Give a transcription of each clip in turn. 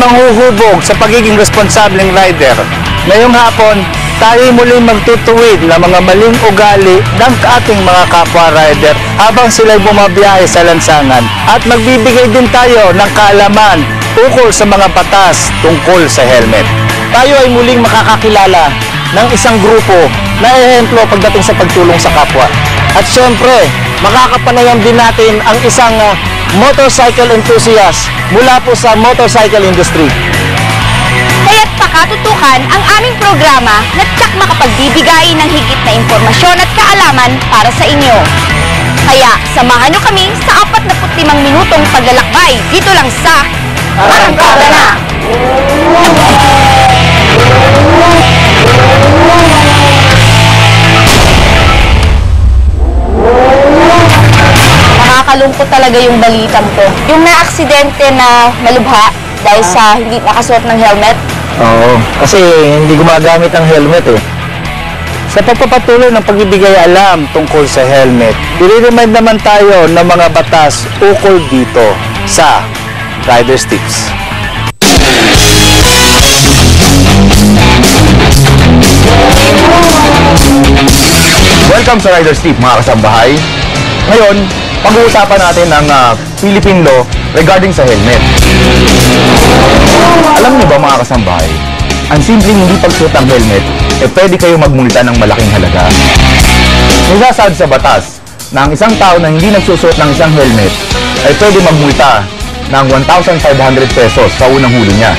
manghuhubog sa pagiging responsableng rider. Ngayong hapon, tayo muling magtutuwid ng mga maling ugali ng ating mga kapwa rider habang sila'y bumabiyahe sa lansangan. At magbibigay din tayo ng kaalaman ukol sa mga batas tungkol sa helmet. Tayo ay muling makakakilala ng isang grupo na ehemplo pagdating sa pagtulong sa kapwa. At syempre, makakapanayam din natin ang isang motorcycle enthusiast mula po sa motorcycle industry. Kaya't pakatutukan ang aming programa na tiyak makapagbibigay ng higit na impormasyon at kaalaman para sa inyo. Kaya samahan nyo kami sa 45 minutong paglalakbay dito lang sa Arangkada Na! Nakakalungkot talaga yung balitang to. Yung na-aksidente na malubha dahil sa hindi nakasuot ng helmet. Oo, kasi hindi gumagamit ang helmet eh. Sa pagpapatuloy ng pagbibigay alam tungkol sa helmet, i-remind naman tayo ng mga batas ukol dito sa Rider's Tips. Welcome sa Rider's Tip, mga kasambahay. Ngayon, pag-uusapan natin ang Philippine law regarding sa helmet. Alam niyo ba, mga kasambahay, ang simpleng hindi pagsuot ng helmet, pwede kayo magmulta ng malaking halaga. Nisasaad sa batas na ang isang tao na hindi nagsusuot ng isang helmet ay pwede magmulta ng 1,500 pesos sa unang huli niya.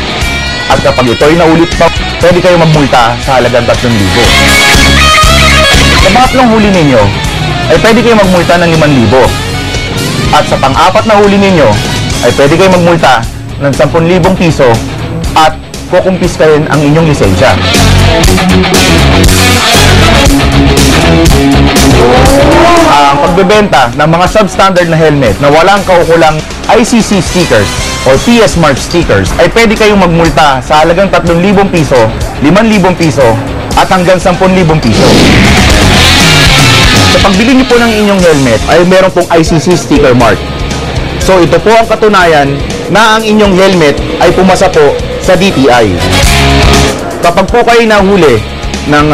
At kapag ito ay naulit pa, pwede kayo magmulta sa halagang 3,000. Sa pangatlong huli ninyo, ay pwede kayo magmulta ng 5,000. At sa pang-apat na huli ninyo, ay pwede kayo magmulta ng 10,000 piso at kukumpiskahin ang inyong lisensya. Ang pagbebenta ng mga substandard na helmet na walang kaukulang ICC stickers o PS Mark stickers ay pwede kayong magmulta sa halagang 3,000 piso, 5,000 piso at hanggang 10,000 piso. Sa pagbili niyo po ng inyong helmet ay meron pong ICC sticker mark. So ito po ang katunayan na ang inyong helmet ay pumasa po sa DTI. Kapag po kayo nahuli ng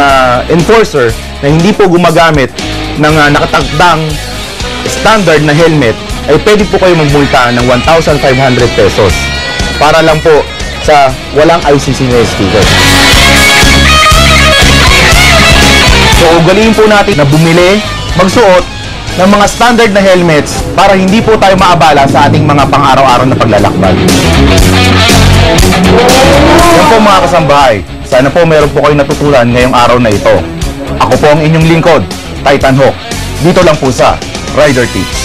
enforcer na hindi po gumagamit ng nakatagdang standard na helmet, ay pwede po kayo magmulta ng 1,500 pesos para lang po sa walang ICC na sticker. So ugaliin po natin na bumili, magsuot ng mga standard na helmets para hindi po tayo maabala sa ating mga pang-araw-araw na paglalakbay. Yan po, mga kasambahay. Sana po meron po kayo natutunan ngayong araw na ito. Ako po ang inyong lingkod, Titan Hawk. Dito lang po sa Rider Tips.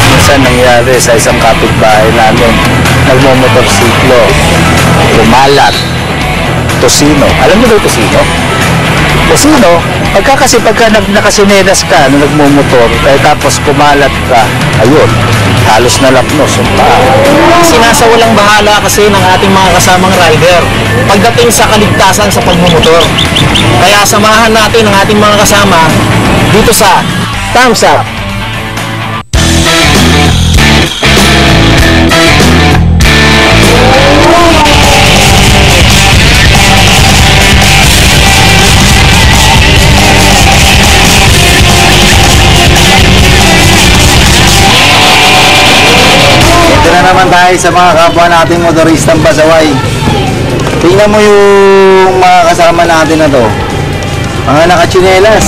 Minsan nangyari sa isang kapitbahay namin, nagmomotorsiklo, kumalat, tosino. Alam niyo ba yung tosino? Tosino, pagka nakasinelas ka na nagmumotor, tapos kumalat ka, ayun, halos nalapnos yung paa. Sinasawalang bahala kasi ng ating mga kasamang rider pagdating sa kaligtasan sa pagmumotor. Kaya samahan natin ang ating mga kasama dito sa Thumbs Up! Naman tayo sa mga kapwa nating motoristang pasaway. Tingnan mo yung mga kasama natin na to, mga nakachinelas.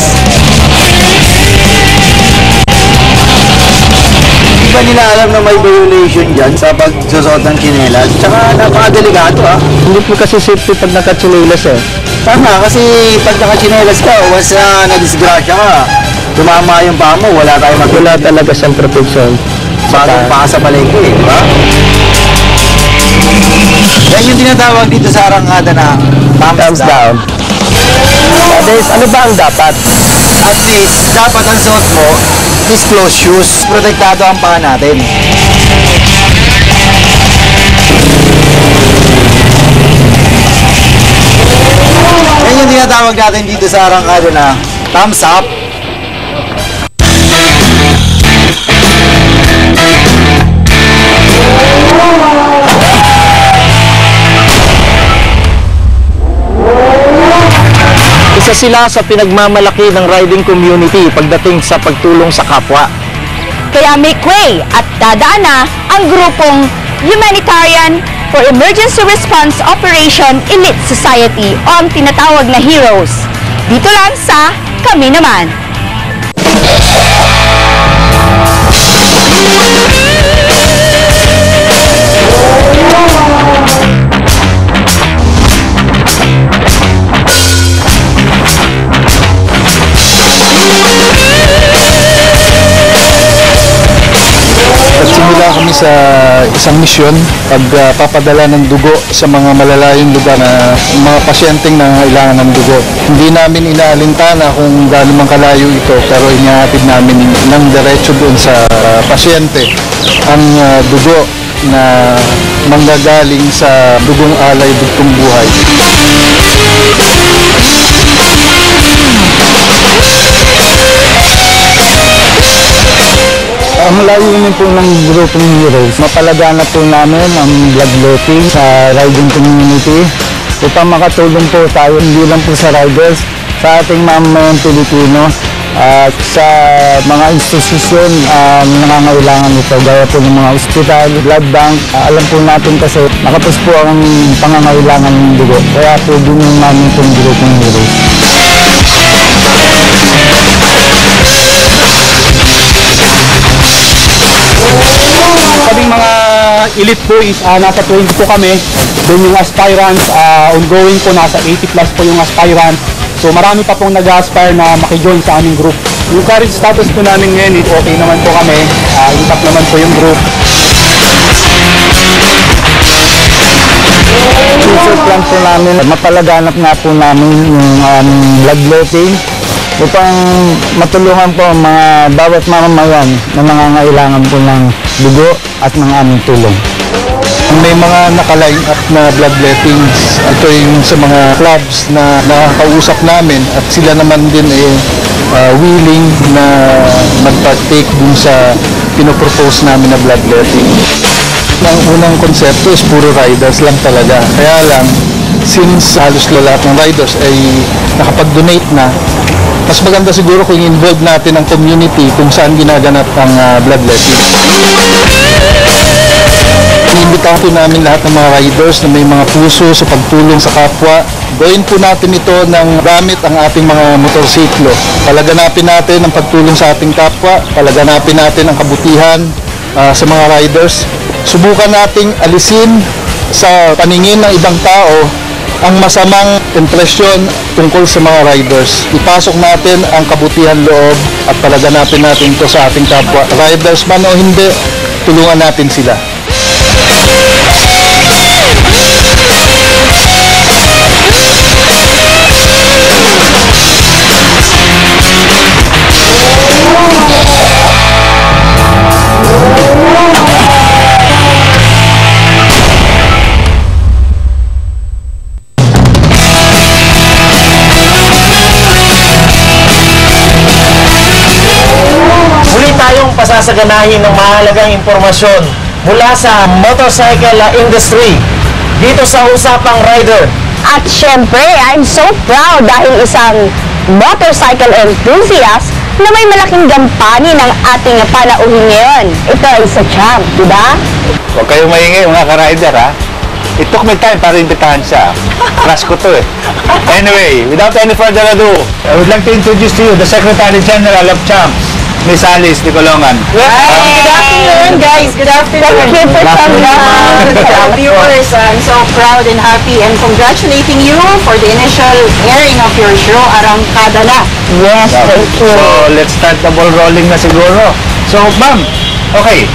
Hindi ba nila alam na may violation dyan sa pagsusot ng chinelas? Tsaka napakadelikado Hindi po kasi safety pag nakachinelas Tama, kasi pag nakachinelas ka, once na nadisgrasya ka, tumama yung paa mo, wala tayong magkula talaga siyang protection. Bagong paa sa palengke, di ba? Yan yung tinatawag dito sa Arangkada na thumbs down. Ano ba ang dapat? At least, dapat ang suot mo is closed shoes. Protektado ang paa natin. Yan tinatawag natin dito sa arangkada na thumbs up. Isa sila sa pinagmamalaki ng riding community pagdating sa pagtulong sa kapwa. Kaya make way at dadaan na ang grupong Humanitarian for Emergency Response Operation Elite Society o ang tinatawag na HEROES. Dito lang sa Kami Naman. Nagsimula kami sa isang misyon, pagpapadala ng dugo sa mga malalayong lugar na mga pasyenteng nangangailangan ng dugo. Hindi namin inaalintana kung gaano man kalayo ito, pero inihatid namin ng diretso doon sa pasyente ang dugo na manggagaling sa dugong alay, dugtong buhay. Ang layunin po ng grupong HEROES, mapalaganap po namin ang bloodletting sa riding community upang makatulong po tayo hindi lang po sa riders, sa ating mamamayang Pilipino at sa mga institusyon nangangailangan nito gaya po ng mga ospital, blood bank. Alam po natin kasi nakapos po ang pangangailangan ng dugo, kaya po din namin itong grupong HEROES. Kaming mga elite boys, nasa 20 po kami. Then yung aspirants, ongoing po, nasa 80 plus po yung aspirants. So marami pa pong nag-aspire na makijoin sa aming group. Yung current status po namin ngayon, okay naman po kami. Intact naman po yung group. Future plan po namin, mapalaganap nga po namin yung bloodletting upang matulungan po ang mga bawat mamamayan na nangangailangan po ng dugo at ng aming tulong. May mga nakaline up na bloodlettings. Ito yung sa mga clubs na nakakausap namin at sila naman din willing na mag-partake dun sa pinopropose namin na bloodletting. Ang unang konsepto is puro riders lang talaga. Kaya lang, since halos lahat ng riders ay nakapag-donate na, mas maganda siguro kung involve natin ang community kung saan ginaganap ang bloodletting. Inimbitahan po namin lahat ng mga riders na may mga puso sa pagtulong sa kapwa. Gawin po natin ito ng gamit ang ating mga motorsiklo. Palaganapin natin ang pagtulong sa ating kapwa, palaganapin natin ang kabutihan sa mga riders. Subukan nating alisin sa paningin ng ibang tao ang masamang impresyon tungkol sa mga riders. Ipasok natin ang kabutihan loob at palaganapin natin ito sa ating kapwa. Riders man o hindi, tulungan natin sila. Pasasaganahin ng mahalagang impormasyon mula sa motorcycle industry dito sa Usapang Rider. At syempre, I'm so proud dahil isang motorcycle enthusiast na may malaking gampani ng ating panauhin ngayon. Ito ay sa Champ, di ba? Huwag kayong maingay mga ka-rider ha. It took me time para imbitahan siya. Crush ko to eh. Anyway, without any further ado, I would like to introduce to you the Secretary General of Champs, Miss Alice Nicolongan. Good afternoon, guys. Good afternoon. Thank you for coming out. Viewers, I'm so proud and happy and congratulating you for the initial airing of your show, Arangkada Na. Yes, thank you. So, let's start the ball rolling na siguro. So, ma'am, okay,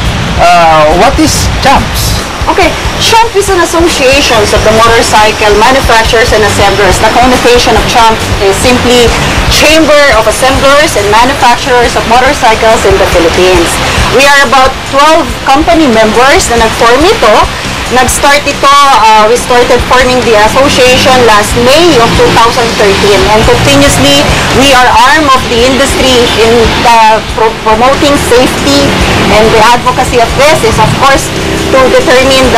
what is Champs? Okay, CHAMP is an association of the motorcycle manufacturers and assemblers. The connotation of CHAMP is simply Chamber of Assemblers and Manufacturers of Motorcycles in the Philippines. We are about 12 company members na nag-form ito Nag-start ito, we started forming the association last May of 2013, and continuously we are arm of the industry in promoting safety, and the advocacy of this is of course to determine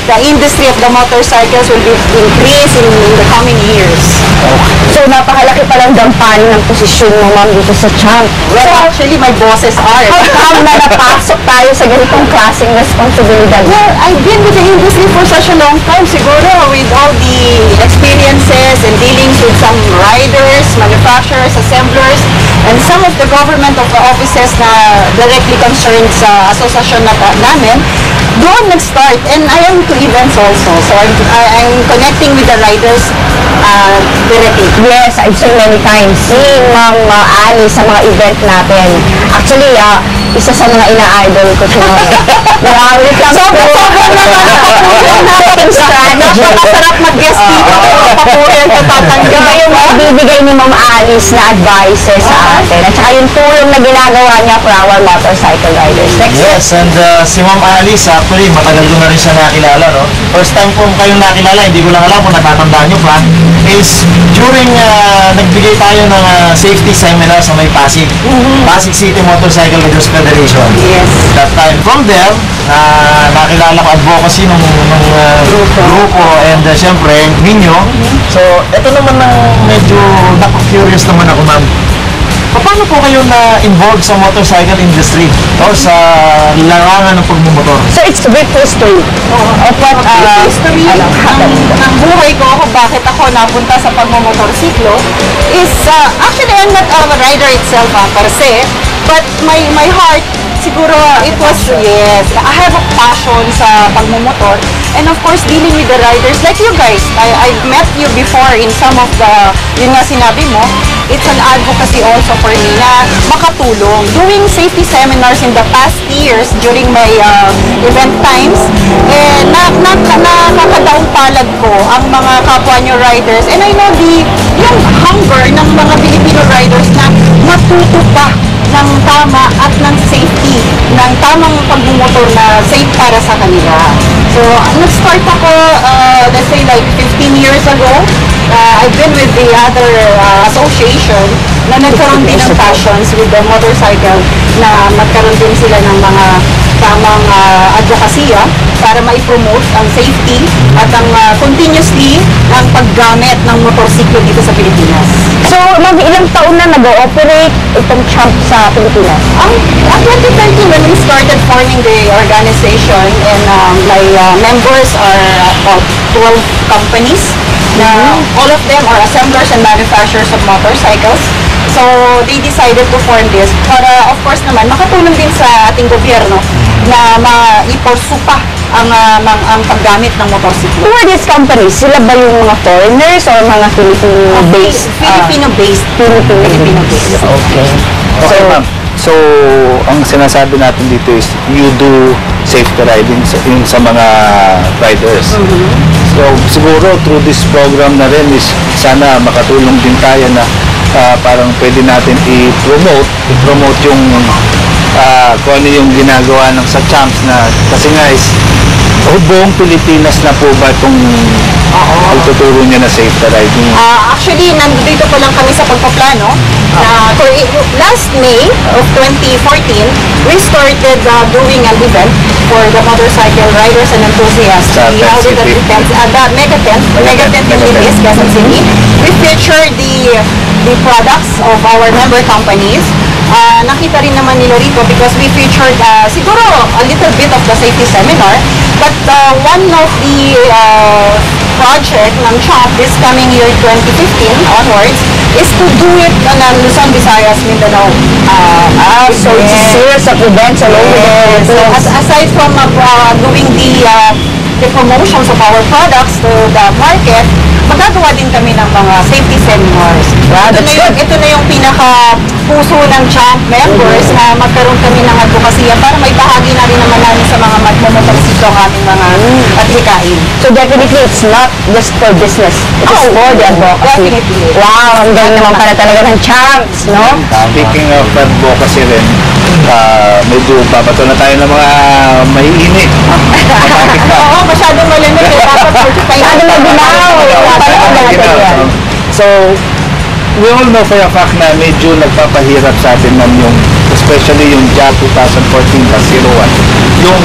the industry of the motorcycles will be increased in the coming years. So, napakalaki palang gampanin ng posisyon mo, ma'am, dito sa Champ. Well, actually, my bosses are. How come na napasok tayo sa ganitong klaseng responsibilidad? Well, I've been with the industry for such a long time, siguro, with all the experiences and dealings with some riders, manufacturers, assemblers, and some of the government of the offices na directly concerned sa asosasyon namin. Doon nag-start, and I am to events also, so I'm connecting with the riders directly. Yes, I've seen many times. Seeing Ma'am Ali sa mga event natin. Actually, isa sa mga ina-idol ko siya. Wait lang. Sobrang Napakasarap mag-guest dito. Papuyan ka tatanggap. Iba yung bibigay ni Ma'am Alice na advices sa atin. At saka yung tulong na ginagawa niya for our motorcycle riders. Next. Yes, and si Ma'am Alice, actually, matagal ko na rin siya nakilala, no? First time kong kayong nakilala, hindi ko lang alam kung natatandaan nyo pa, is during nagbigay tayo ng safety seminar sa may Pasig. Pasig City Motorcycle Riders Federation. Yes. That time, from there, nakilala ko advocacy ng grupo and syempre, ninyo. So, ito naman na medyo naku-curious naman ako, ma'am. Paano po kayo na-involved sa motorcycle industry o sa larangan ng pagmumotor? So it's a brief history of what History ng buhay ko kung bakit ako napunta sa pagmumotorsiklo is actually I'm not a rider itself per se, but my heart siguro it was, yes, I have a passion sa pagmumotor, and of course dealing with the riders like you guys. I've met you before in some of the, yun nga sinabi mo, it's an advocacy also for me na makatulong. Doing safety seminars in the past years during my event times, nakakadaong palad ko ang mga kapwa nyo riders, and I know yung hunger ng mga Filipino riders na matuto pa ng tama at ng safety, ng tamang pagmumotor na safe para sa kanila. So, nag-start ako, let's say like 15 years ago. I've been with the other association na nagkaroon din ng passions with the motorcycle, na magkaroon din sila ng mga tamang advokasya para ma-promote ang safety at ang continuously ang paggamit ng motorsiklo dito sa Pilipinas. So, ilang taon na nag-ooperate itong Champ sa Pilipinas? Ang 2013 when we started forming the organization, and my members are about 12 companies na all of them are assemblers and manufacturers of motorcycles. So they decided to form this para of course naman makatulong din sa ating gobyerno na ma-pursue pa ang paggamit ng motorsiklo. Who are these companies? Sila ba yung mga foreigners or mga Filipino-based? Filipino-based. Filipino-based. Okay. Okay, ma'am. So, ang sinasabi natin dito is you do safety riding sa mga riders. So, siguro through this program na rin is sana makatulong din tayo na parang pwede natin i-promote yung kung ano yung ginagawa ng sa Champs na kasi nga is buong Pilipinas na po ba itong pagtuturo niya na safety riding? Actually, nandito po lang kami sa pagpaplano. Last May of 2014, we started doing an event for the motorcycle riders and enthusiasts. We held it at the Mega Tent in Libis, Quezon City. We featured the products of our member companies. Nakita rin naman nila rito because we featured siguro a little bit of the safety seminar, but one of the project ng CHOP this coming year 2015 onwards is to do it on Luzon, Visayas, Mindanao. So it's a series of events all over the So aside from doing the promotions of our products to the market, magagawa din kami ng mga safety seminars. Ito na yung pinaka puso ng Champ members na magkaroon kami ng advokasya para may bahagi na rin naman namin sa mga magmomotorisito ang ating mga adhikain. So definitely, it's not just for business. It is for the advocacy. Definitely. Wow, ang galing naman pala talaga ng champs, no? Speaking of advocacy rin, medyo babato na tayo ng mga maiinit. Oo, masyadong malamig. Dapat 45 Masyadong mabinaw. Parang natin yan. So, we all know for a fact na medyo nagpapahirap sa atin man yung, especially yung JAB 2014-01, yung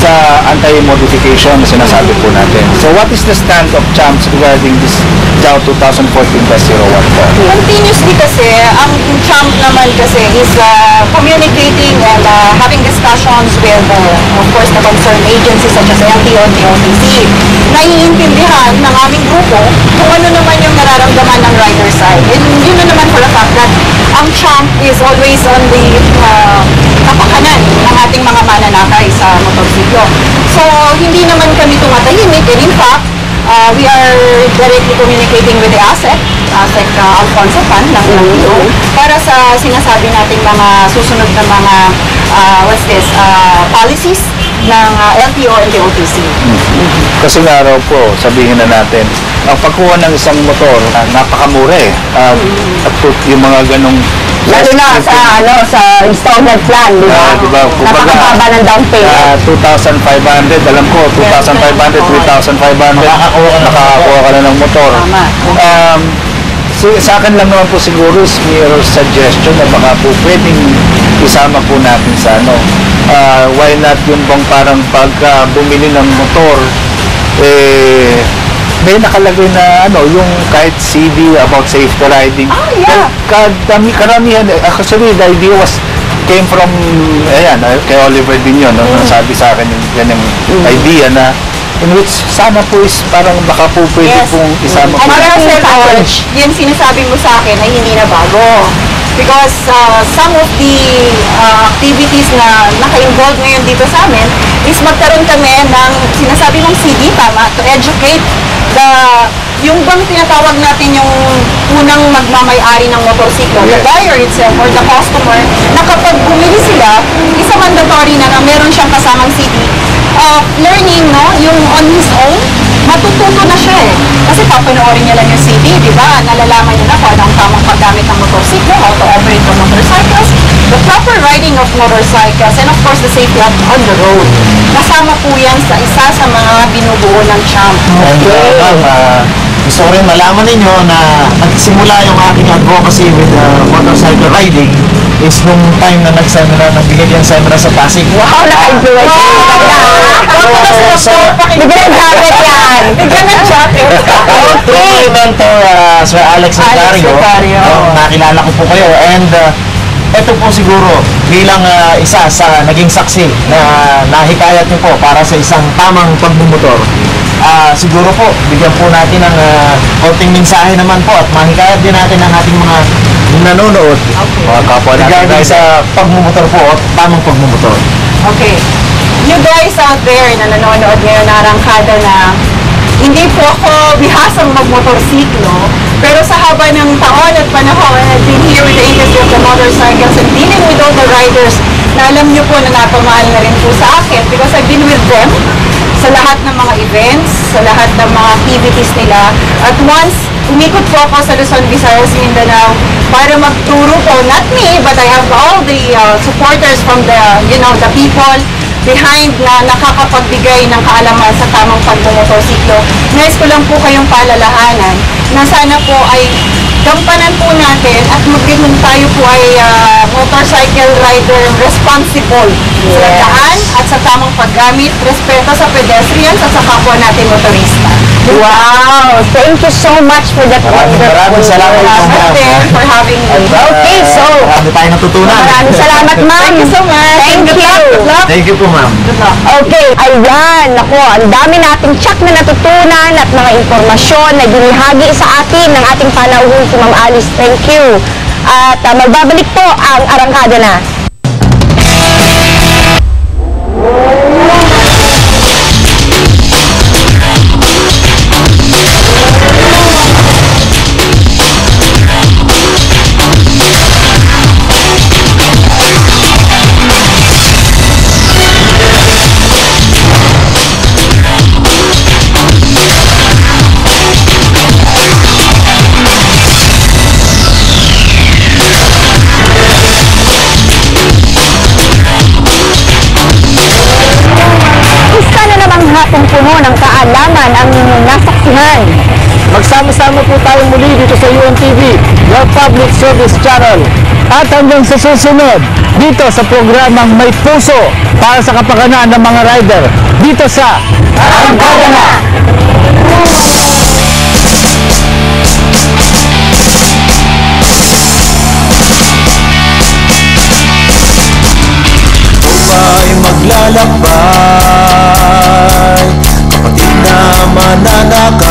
sa anti-modification na sinasabi po natin. So, what is the stand of CHAMPS regarding this JAB 2014-01 po? Continuously kasi, ang CHAMP naman kasi is communicating and having discussions with, of course, the concerned agencies such as LTO and the OTC. Naiintindihan ng aming grupo kung ano naman yung nararamdaman ng rider side. And yun na naman for a fact that ang CHAMP is always on the kapakanan ng ating mga mananakay sa motorsiklo. So, hindi naman kami tumatahimik. And in fact, we are directly communicating with the ASEC Alfonso Pan ng LTO para sa sinasabi nating mga susunod na mga policies ng LTO and the OTC. Kasi nga raw po, sabihin na natin, ang pagkuha ng isang motor, napakamura eh. At yung mga ganong Lalo na sa installment plan, di ba? diba? Napakababa ng down payment. 2,500, alam ko, 2,500, 3,500, nakakakuha ka na ng motor. Tama. Sa akin lang naman po siguro is mere suggestion na baka po pwedeng isama po natin sa why not yung bang parang pagka bumili ng motor, may nakalagay na yung kahit CD about safety riding. Yeah. Karamihan, actually the idea came from, kay Oliver din yun, sabi sa akin yung ganang idea na in which sana po is parang baka po pwede pong isama po. Marami college, yung sinasabi mo sa akin ay hindi na bago. Because some of the activities na naka-involve ngayon dito sa amin is magkaroon kami ng sinasabi mong CD, tama, to educate yung bang tinatawag natin yung unang magmamay-ari ng motorsiklo, the buyer itself or the customer, na kapag bumili sila, isa mandatory na meron siyang kasamang CD, learning, yung on his own, matututo na siya eh. Kasi papanoorin niya lang yung CD, di ba? Nalalaman niya na kung ano ang tamang paggamit ng motorsiklo, how to operate the motorcycles, the proper riding of motorcycles, and of course, the safety on the road. Kasama po yan sa isa sa mga binubuo ng CHAMP. Gusto ko rin malaman ninyo na nagsimula yung aking advocacy with motorcycle riding is nung time na nag-seminar, nagbigay yung seminar sa Pasig. Wow, naka-influence Bigyan ng jacket yan. Bigyan ng jacket. Through my mentor, Sir Alex Vicario, nakilala ko po kayo. And ito po siguro bilang isa sa naging saksi na nahikayat niyo po para sa isang tamang pagmumotor. Siguro po, bigyan po natin ng konting mensahe naman po at mahikayat din natin ang ating mga nanonood. Mga kapwa natin Regarding sa pagmumotor po at tamang pagmumotor. Okay. You guys out there na nanonood ngayon na arangkada na hindi po ako bihasang magmotorsiklo, pero sa haba ng taon at panahon, I've been here with the industry of the motorcycles and dealing with all the riders na alam nyo po na napamahal na rin po sa akin because I've been with them sa lahat ng mga events, sa lahat ng mga activities nila. At once, umikot po ako sa Luzon, Visayas, Mindanao para magturo po, not me, but I have all the supporters from the people behind na nakakapagbigay ng kaalaman sa tamang pagmumotorsiklo. Nais ko lang po kayong palalahanan na sana po ay gampanan po natin at maging tayo po ay motorcycle rider responsible sa daan at sa tamang paggamit, respeto sa pedestrians at sa kapwa natin motorista. Wow! Thank you so much for that wonderful. Maraming salamat po, ma'am. For having me. Okay, so Marami tayong natutunan. maraming salamat, ma'am. Thank you so much. Thank Good you. luck. Good luck. Thank you po, ma'am. Good luck. Okay, ayan, naku, ang dami nating tsak na natutunan at mga informasyon na binihagi sa atin ng ating panauhin si Ma'am Alice. Thank you. At magbabalik po ang arangkada na. TV, your public service channel. At hanggang sa susunod, dito sa programang May Puso para sa kapakanan ng mga rider, dito sa Arangkada Na! Ay maglalakbay, kapatid na mananakay.